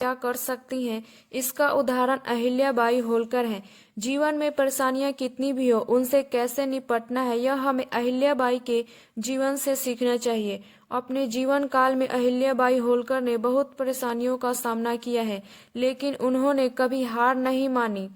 क्या कर सकती हैं, इसका उदाहरण अहिल्याबाई होलकर है। जीवन में परेशानियां कितनी भी हो, उनसे कैसे निपटना है, यह हमें अहिल्याबाई के जीवन से सीखना चाहिए। अपने जीवन काल में अहिल्याबाई होलकर ने बहुत परेशानियों का सामना किया है, लेकिन उन्होंने कभी हार नहीं मानी।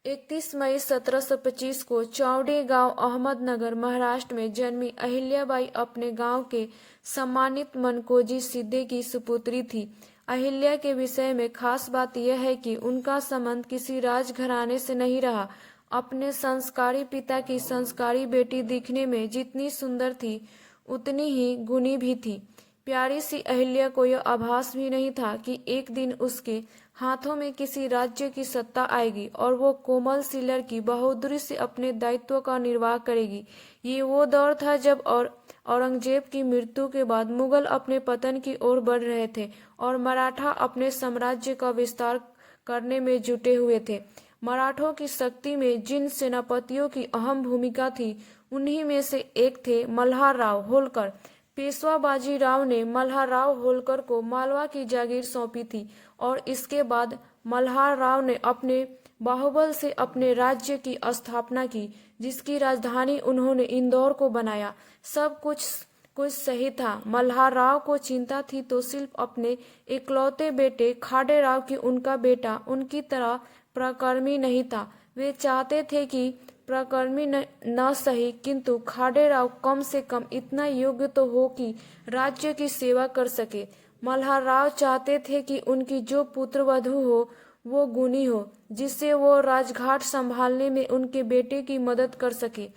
31 मई 1725 को चौड़ी गांव अहमदनगर महाराष्ट्र में जन्मी अहिल्याबाई अपने गांव के सम्मानित मनकोजी सिद्धे की सुपुत्री थी। अहिल्या के विषय में खास बात यह है कि उनका संबंध किसी राजघराने से नहीं रहा। अपने संस्कारी पिता की संस्कारी बेटी दिखने में जितनी सुंदर थी, उतनी ही गुणी भी थी। प्यारी सी अहिल्या को यह आभास भी नहीं था कि एक दिन उसके हाथों में किसी राज्य की सत्ता आएगी और वो कोमल सी लड़की बहादुरी से अपने दायित्व का निर्वाह करेगी। ये वो दौर था जब औरंगजेब की मृत्यु के बाद मुगल अपने पतन की ओर बढ़ रहे थे और मराठा अपने साम्राज्य का विस्तार करने में जुटे हुए थे। मराठों की शक्ति में जिन सेनापतियों की अहम भूमिका थी, उन्हीं में से एक थे मल्हारराव होलकर। पेशवा बाजीराव ने मल्हारराव होलकर को मालवा की जागीर सौंपी थी और इसके बाद मल्हारराव ने अपने बाहुबल से अपने राज्य की स्थापना की, जिसकी राजधानी उन्होंने इंदौर को बनाया। सब कुछ सही था। मल्हारराव को चिंता थी तो सिर्फ अपने इकलौते बेटे खाडेराव की उनका बेटा उनकी तरह पराक्रमी नहीं था। वे चाहते थे कि पराक्रमी न सही, किंतु खाडेराव कम से कम इतना योग्य तो हो कि राज्य की सेवा कर सके। मल्हारराव चाहते थे कि उनकी जो पुत्रवधू हो वो गुणी हो, जिससे वो राजघाट संभालने में उनके बेटे की मदद कर सके।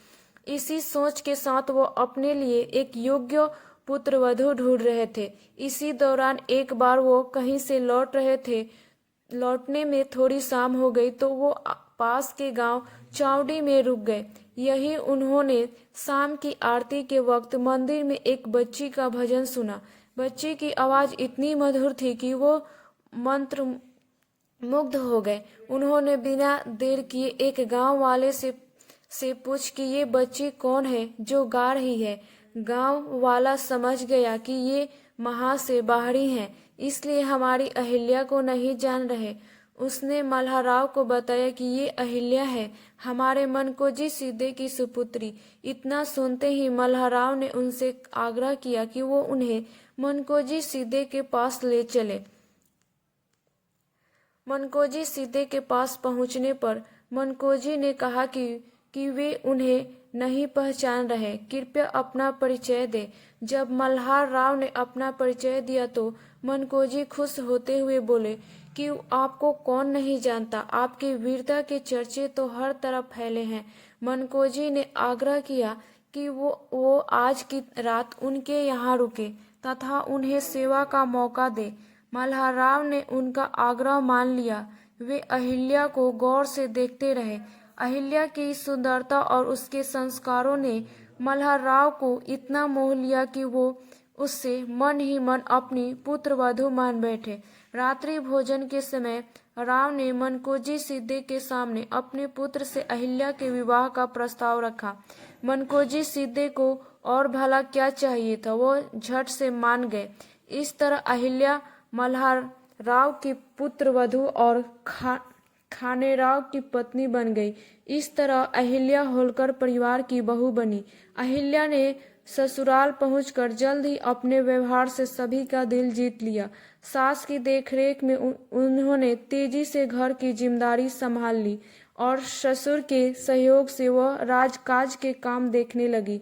इसी सोच के साथ वो अपने लिए एक योग्य पुत्रवधू ढूंढ रहे थे। इसी दौरान एक बार वो कहीं से लौट रहे थे। लौटने में थोड़ी शाम हो गई तो वो पास के गांव चावड़ी में रुक गए। यही उन्होंने शाम की आरती के वक्त मंदिर में एक बच्ची का भजन सुना। बच्ची की आवाज इतनी मधुर थी कि वो मंत्र मुग्ध हो गए। उन्होंने बिना देर किए एक गांव वाले से पूछ कि ये बच्ची कौन है जो गा रही है। गांव वाला समझ गया कि ये महा से बाहरी हैं, इसलिए हमारी अहिल्या को नहीं जान रहे। उसने मल्हारराव को बताया कि ये अहिल्या है, हमारे मनकोजी सिद्धे की सुपुत्री। इतना सुनते ही मल्हारराव ने उनसे आग्रह किया कि वो उन्हें मनकोजी सिद्धे के पास ले चले। मनकोजी सिद्धे के पास पहुंचने पर मनकोजी ने कहा कि वे उन्हें नहीं पहचान रहे, कृपया अपना परिचय दे। जब मल्हारराव ने अपना परिचय दिया तो मनकोजी खुश होते हुए बोले कि आपको कौन नहीं जानता, आपकी वीरता के चर्चे तो हर तरफ फैले हैं। मनकोजी ने आग्रह किया कि वो आज की रात उनके यहाँ रुके तथा उन्हें सेवा का मौका दे। मल्हारराव ने उनका आग्रह मान लिया। वे अहिल्या को गौर से देखते रहे। अहिल्या की सुंदरता और उसके संस्कारों ने मल्हारराव को इतना मोह लिया कि वो उससे मन ही मन अपनी पुत्रवधू मान बैठे। रात्रि भोजन के समय राव ने मनकोजी सिद्धे के सामने अपने पुत्र से अहिल्या के विवाह का प्रस्ताव रखा। मनकोजी सिद्धे को और भला क्या चाहिए था, वो झट से मान गए। इस तरह अहिल्या मल्हारराव की पुत्रवधू और खानेराव की पत्नी बन गई। इस तरह अहिल्या होलकर परिवार की बहू बनी। अहिल्या ने ससुराल पहुंचकर जल्द ही अपने व्यवहार से सभी का दिल जीत लिया। सास की देखरेख में उन्होंने तेजी से घर की जिम्मेदारी संभाल ली और ससुर के सहयोग से वह राजकाज के काम देखने लगी।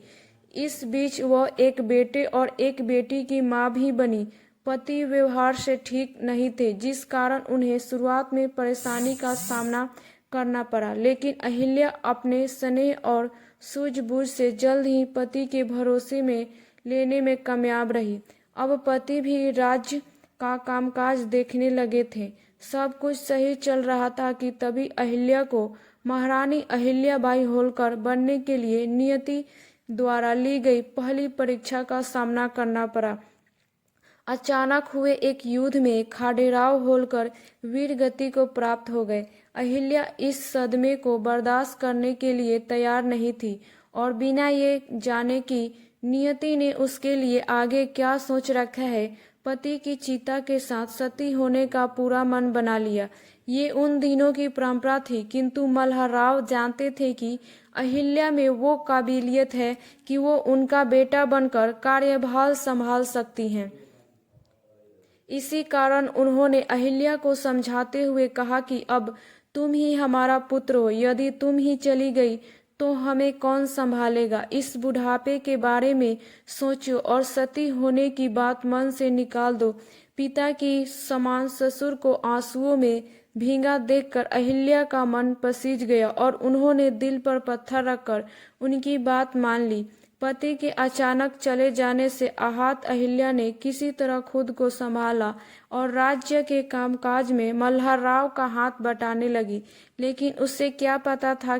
इस बीच वह एक बेटे और एक बेटी की मां भी बनी। पति व्यवहार से ठीक नहीं थे, जिस कारण उन्हें शुरुआत में परेशानी का सामना करना पड़ा, लेकिन अहिल्या अपने स्नेह और सूझबूझ से जल्द ही पति के भरोसे में लेने में कामयाब रही। अब पति भी राज्य का कामकाज देखने लगे थे। सब कुछ सही चल रहा था कि तभी अहिल्या को महारानी अहिल्याबाई होलकर बनने के लिए नियति द्वारा ली गई पहली परीक्षा का सामना करना पड़ा। अचानक हुए एक युद्ध में खाडेराव होलकर वीर गति को प्राप्त हो गए। अहिल्या इस सदमे को बर्दाश्त करने के लिए तैयार नहीं थी और बिना ये जाने कि नियति ने उसके लिए आगे क्या सोच रखा है, पति की चिता के साथ सती होने का पूरा मन बना लिया। ये उन दिनों की परंपरा थी, किंतु मल्हारराव जानते थे कि अहिल्या में वो काबिलियत है कि वो उनका बेटा बनकर कार्यभार संभाल सकती हैं। इसी कारण उन्होंने अहिल्या को समझाते हुए कहा कि अब तुम ही हमारा पुत्र हो, यदि तुम ही चली गई तो हमें कौन संभालेगा। इस बुढ़ापे के बारे में सोचो और सती होने की बात मन से निकाल दो। पिता की समान ससुर को आंसुओं में भींगा देखकर अहिल्या का मन पसीज गया और उन्होंने दिल पर पत्थर रखकर उनकी बात मान ली। पति के अचानक चले जाने से आहत अहिल्या ने किसी तरह खुद को संभाला और राज्य के कामकाज में मल्हारराव का हाथ बटाने लगी। लेकिन उससे क्या पता था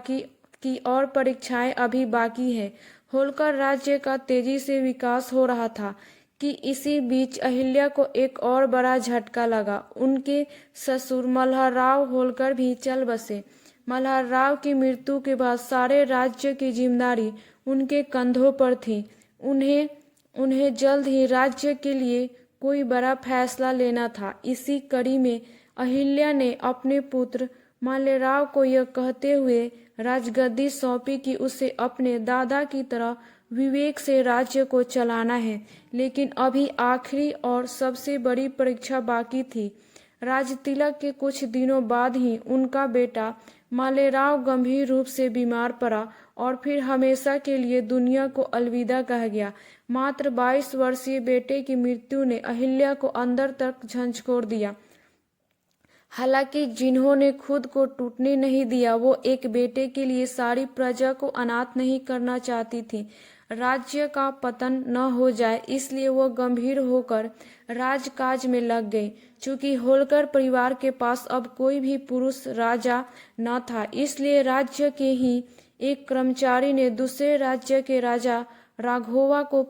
कि और परीक्षाएं अभी बाकी है। होलकर राज्य का तेजी से विकास हो रहा था कि इसी बीच अहिल्या को एक और बड़ा झटका लगा। उनके ससुर मल्हारराव होलकर भी चल बसे। मल्हारराव की मृत्यु के बाद सारे राज्य की जिम्मेदारी उनके कंधों पर थी। उन्हें जल्द ही राज्य के लिए कोई बड़ा फैसला लेना था। इसी कड़ी में अहिल्या ने अपने पुत्र मालेराव को यह कहते हुए राजगद्दी सौंपी कि उसे अपने दादा की तरह विवेक से राज्य को चलाना है। लेकिन अभी आखिरी और सबसे बड़ी परीक्षा बाकी थी। राजतिलक के कुछ दिनों बाद ही उनका बेटा मालेराव गंभीर रूप से बीमार पड़ा और फिर हमेशा के लिए दुनिया को अलविदा कह गया। मात्र 22 वर्षीय बेटे की मृत्यु ने अहिल्या को अंदर तक झंझोर दिया। हालांकि जिन्होंने खुद को टूटने नहीं दिया, वो एक बेटे के लिए सारी प्रजा को अनाथ नहीं करना चाहती थी। राज्य का पतन न हो जाए इसलिए वो गंभीर होकर राजकाज में लग गई। चूंकि होलकर परिवार के पास अब कोई भी पुरुष राजा न था, इसलिए राज्य के ही एक कर्मचारी ने दूसरे राज्य के राजा राघोवा को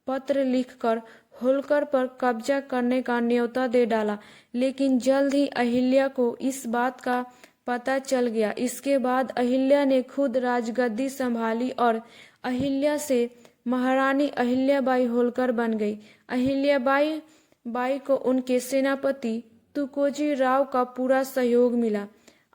पत्र लिखकर होलकर पर कब्जा करने का न्योता दे डाला। लेकिन जल्द ही अहिल्या को इस बात का पता चल गया। इसके बाद अहिल्या ने खुद राजगद्दी संभाली और अहिल्या से महारानी अहिल्याबाई होलकर बन गई। अहिल्याबाई को उनके सेनापति तुकोजी राव का पूरा सहयोग मिला।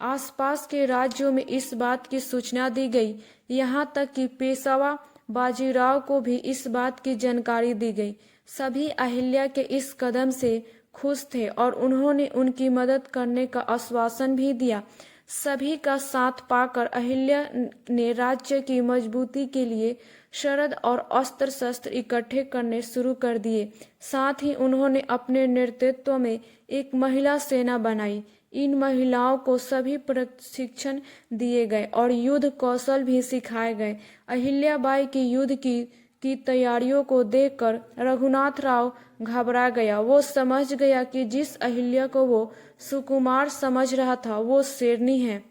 आसपास के राज्यों में इस बात की सूचना दी गई। यहाँ तक कि पेशवा बाजीराव को भी इस बात की जानकारी दी गई। सभी अहिल्या के इस कदम से खुश थे और उन्होंने उनकी मदद करने का आश्वासन भी दिया। सभी का साथ पाकर अहिल्या ने राज्य की मजबूती के लिए शरद और अस्त्र शस्त्र इकट्ठे करने शुरू कर दिए। साथ ही उन्होंने अपने नेतृत्व में एक महिला सेना बनाई। इन महिलाओं को सभी प्रशिक्षण दिए गए और युद्ध कौशल भी सिखाए गए। अहिल्याबाई की युद्ध की तैयारियों को देखकर रघुनाथ राव घबरा गया। वो समझ गया कि जिस अहिल्या को वो सुकुमार समझ रहा था वो शेरनी है।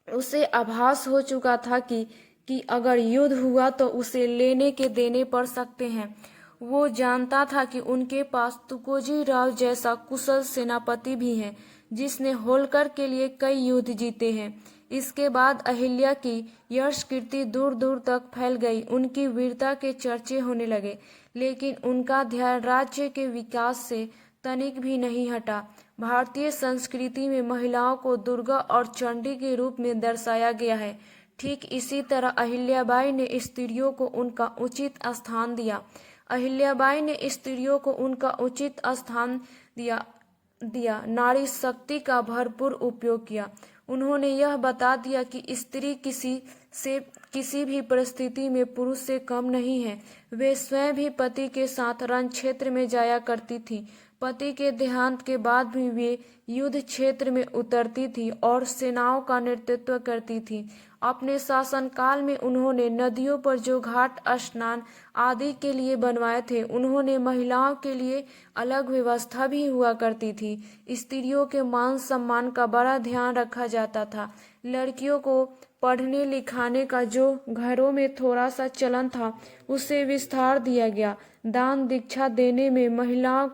उसे आभास हो चुका था कि अगर युद्ध हुआ तो उसे लेने के देने पड़ सकते हैं। वो जानता था कि उनके पास तुकोजी राव जैसा कुशल सेनापति भी है जिसने होलकर के लिए कई युद्ध जीते हैं। इसके बाद अहिल्या की यश कीर्ति दूर दूर तक फैल गई। उनकी वीरता के चर्चे होने लगे, लेकिन उनका ध्यान राज्य के विकास से तनिक भी नहीं हटा। भारतीय संस्कृति में महिलाओं को दुर्गा और चंडी के रूप में दर्शाया गया है। ठीक इसी तरह अहिल्याबाई ने स्त्रियों को उनका उचित स्थान दिया। अहिल्याबाई ने स्त्रियों को उनका उचित स्थान दिया, नारी शक्ति का भरपूर उपयोग किया। उन्होंने यह बता दिया कि स्त्री किसी भी परिस्थिति में पुरुष से कम नहीं है। वे स्वयं भी पति के साथ रण क्षेत्र में जाया करती थी। पति के देहांत के बाद भी वे युद्ध क्षेत्र में उतरती थी और सेनाओं का नेतृत्व करती थी। अपने शासनकाल में उन्होंने नदियों पर जो घाट स्नान आदि के लिए बनवाए थे, उन्होंने महिलाओं के लिए अलग व्यवस्था भी हुआ करती थी। स्त्रियों के मान सम्मान का बड़ा ध्यान रखा जाता था। लड़कियों को पढ़ने लिखाने का जो घरों में थोड़ा सा चलन था, उसे विस्तार दिया गया। दान दीक्षा देने में महिलाओं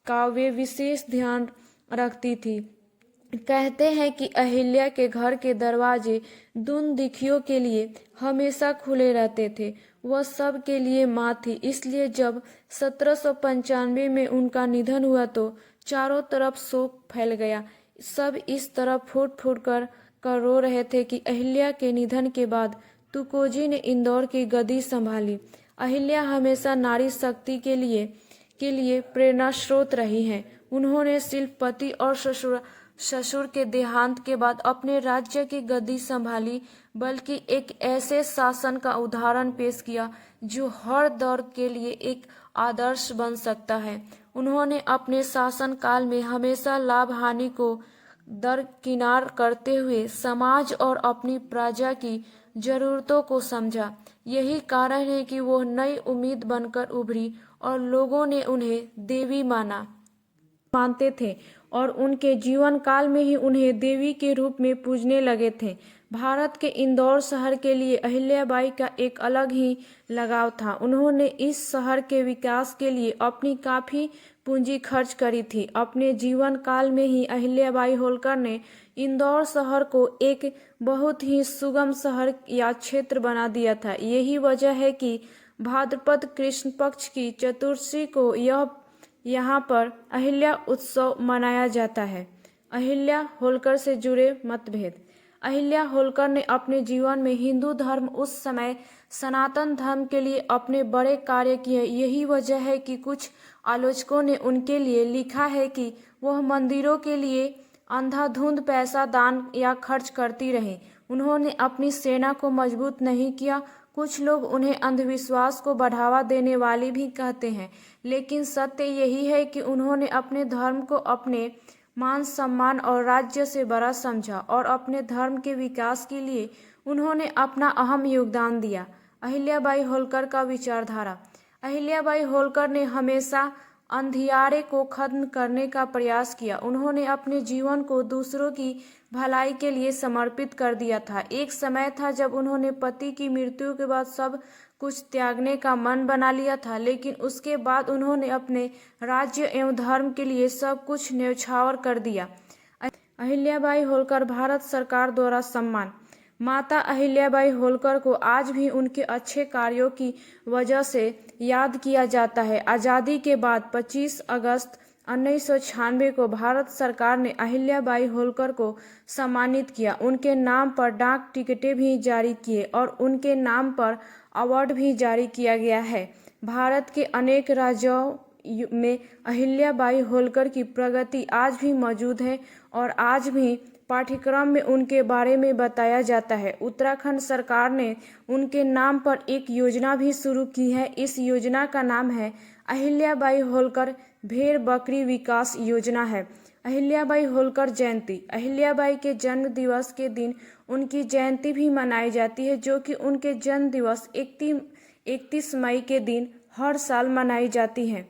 का वे विशेष ध्यान रखती थी। कहते हैं कि अहिल्या के घर के दरवाजे दुन दिखियों के लिए हमेशा खुले रहते थे। वह सब के लिए माँ थी। इसलिए जब 1795 में उनका निधन हुआ तो चारों तरफ शोक फैल गया। सब इस तरह फूट फूट कर रो रहे थे कि अहिल्या के निधन के बाद तुकोजी ने इंदौर की गद्दी संभाली। अहिल्या हमेशा नारी शक्ति के लिए प्रेरणा स्रोत रही हैं। उन्होंने सिर्फ पति और ससुर के देहांत के बाद अपने राज्य की गद्दी संभाली, बल्कि एक ऐसे शासन का उदाहरण पेश किया जो हर दौर के लिए एक आदर्श बन सकता है। उन्होंने अपने शासन काल में हमेशा लाभ हानि को दरकिनार करते हुए समाज और अपनी प्रजा की जरूरतों को समझा। यही कारण है कि वो नई उम्मीद बनकर उभरी और लोगों ने उन्हें देवी मानते थे और उनके जीवन काल में ही उन्हें देवी के रूप में पूजने लगे थे। भारत के इंदौर शहर के लिए अहिल्याबाई का एक अलग ही लगाव था। उन्होंने इस शहर के विकास के लिए अपनी काफी पूंजी खर्च करी थी। अपने जीवन काल में ही अहिल्याबाई होलकर ने इंदौर शहर को एक बहुत ही सुगम शहर या क्षेत्र बना दिया था। यही वजह है कि भाद्रपद कृष्ण पक्ष की चतुर्दशी को यहाँ पर अहिल्या उत्सव मनाया जाता है। अहिल्या होलकर से जुड़े मतभेद। अहिल्या होलकर ने अपने जीवन में हिंदू धर्म उस समय सनातन धर्म के लिए अपने बड़े कार्य किए। यही वजह है कि कुछ आलोचकों ने उनके लिए लिखा है कि वह मंदिरों के लिए अंधाधुंध पैसा दान या खर्च करती रहीं। उन्होंने अपनी सेना को मजबूत नहीं किया। कुछ लोग उन्हें अंधविश्वास को बढ़ावा देने वाली भी कहते हैं, लेकिन सत्य यही है कि उन्होंने अपने धर्म को अपने मान सम्मान और राज्य से बड़ा समझा और अपने धर्म के विकास के लिए उन्होंने अपना अहम योगदान दिया। अहिल्याबाई होलकर का विचारधारा। अहिल्याबाई होलकर ने हमेशा अंधियारे को खत्म करने का प्रयास किया। उन्होंने अपने जीवन को दूसरों की भलाई के लिए समर्पित कर दिया था। एक समय था जब उन्होंने पति की मृत्यु के बाद सब कुछ त्यागने का मन बना लिया था, लेकिन उसके बाद उन्होंने अपने राज्य एवं धर्म के लिए सब कुछ न्यौछावर कर दिया। अहिल्याबाई होलकर भारत सरकार द्वारा सम्मान। माता अहिल्याबाई होलकर को आज भी उनके अच्छे कार्यों की वजह से याद किया जाता है। आज़ादी के बाद 25 अगस्त 1996 को भारत सरकार ने अहिल्याबाई होलकर को सम्मानित किया। उनके नाम पर डाक टिकटें भी जारी किए और उनके नाम पर अवार्ड भी जारी किया गया है। भारत के अनेक राज्यों में अहिल्याबाई होलकर की प्रगति आज भी मौजूद है और आज भी पाठ्यक्रम में उनके बारे में बताया जाता है। उत्तराखंड सरकार ने उनके नाम पर एक योजना भी शुरू की है। इस योजना का नाम है अहिल्याबाई होलकर भेड़ बकरी विकास योजना है। अहिल्याबाई होलकर जयंती। अहिल्याबाई के जन्म दिवस के दिन उनकी जयंती भी मनाई जाती है, जो कि उनके जन्म दिवस 31 मई के दिन हर साल मनाई जाती है।